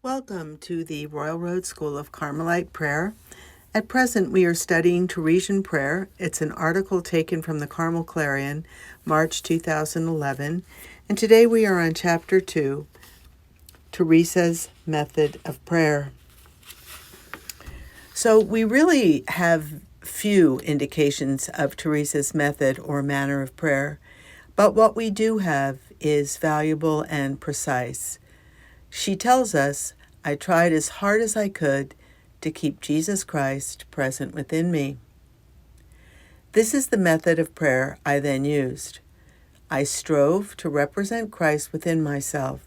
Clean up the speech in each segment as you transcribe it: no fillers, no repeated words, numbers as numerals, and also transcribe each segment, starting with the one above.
Welcome to the Royal Road School of Carmelite Prayer. At present, we are studying Teresian Prayer. It's an article taken from the Carmel Clarion, March 2011. And today we are on Chapter 2, Teresa's Method of Prayer. So we really have few indications of Teresa's method or manner of prayer, but what we do have is valuable and precise. She tells us, "I tried as hard as I could to keep Jesus Christ present within me." This is the method of prayer I then used. I strove to represent Christ within myself.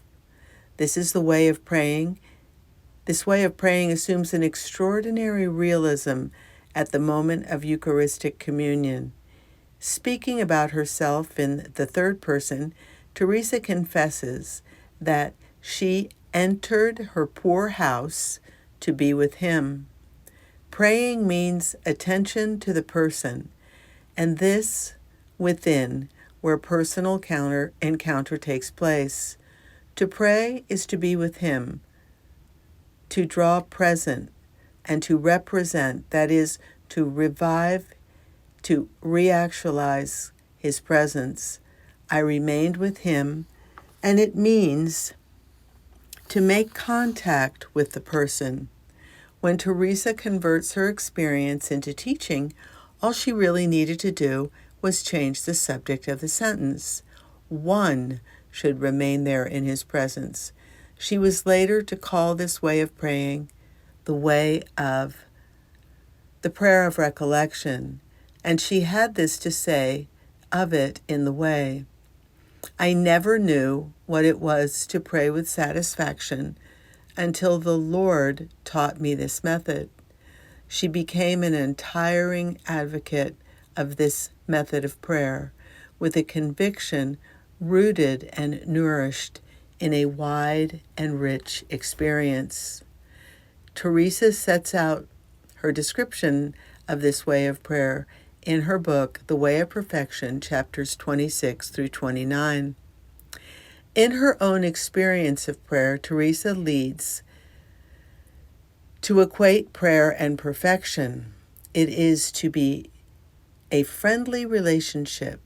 This is the way of praying. This way of praying assumes an extraordinary realism at the moment of Eucharistic communion. Speaking about herself in the third person, Teresa confesses that she entered her poor house to be with him. Praying means attention to the person, and this within, where personal encounter takes place. To pray is to be with him, to draw present, and to represent, that is, to revive, to reactualize his presence. I remained with him, and it means to make contact with the person. When Teresa converts her experience into teaching, all she really needed to do was change the subject of the sentence. One should remain there in his presence. She was later to call this way of praying the prayer of recollection, and she had this to say of it in the way. I never knew what it was to pray with satisfaction until the Lord taught me this method. She became an untiring advocate of this method of prayer, with a conviction rooted and nourished in a wide and rich experience. Teresa sets out her description of this way of prayer in her book, The Way of Perfection, chapters 26 through 29. In her own experience of prayer, Teresa leads to equate prayer and perfection. It is to be a friendly relationship.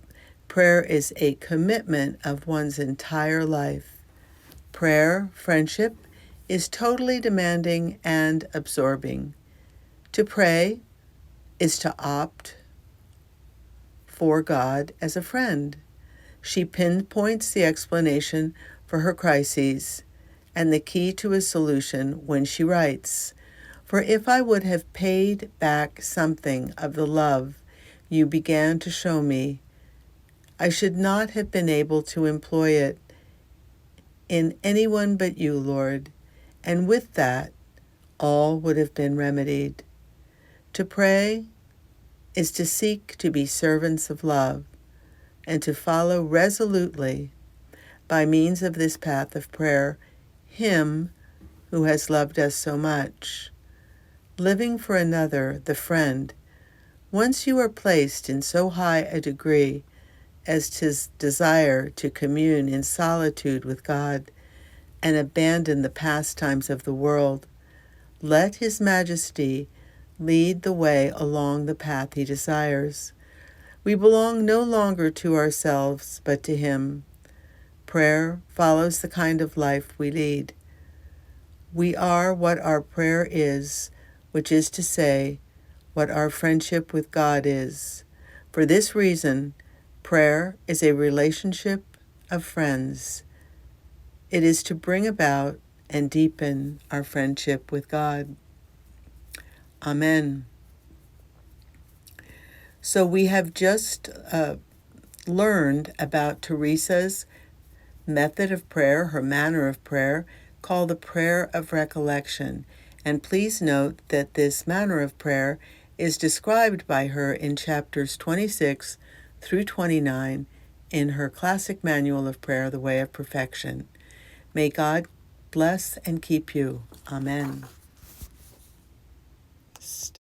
Prayer is a commitment of one's entire life. Prayer, friendship, is totally demanding and absorbing. To pray is to opt for God as a friend. She pinpoints the explanation for her crises and the key to a solution when she writes, "For if I would have paid back something of the love you began to show me, I should not have been able to employ it in anyone but you, Lord, and with that, all would have been remedied." To pray is to seek to be servants of love and to follow resolutely, by means of this path of prayer, Him who has loved us so much. Living for another, the friend, once you are placed in so high a degree as to desire to commune in solitude with God and abandon the pastimes of the world, let His Majesty lead the way along the path He desires. We belong no longer to ourselves, but to Him. Prayer follows the kind of life we lead. We are what our prayer is, which is to say, what our friendship with God is. For this reason, prayer is a relationship of friends. It is to bring about and deepen our friendship with God. Amen. So we have just learned about Teresa's method of prayer, her manner of prayer, called the prayer of recollection. And please note that this manner of prayer is described by her in chapters 26 through 29 in her classic manual of prayer, The Way of Perfection. May God bless and keep you. Amen.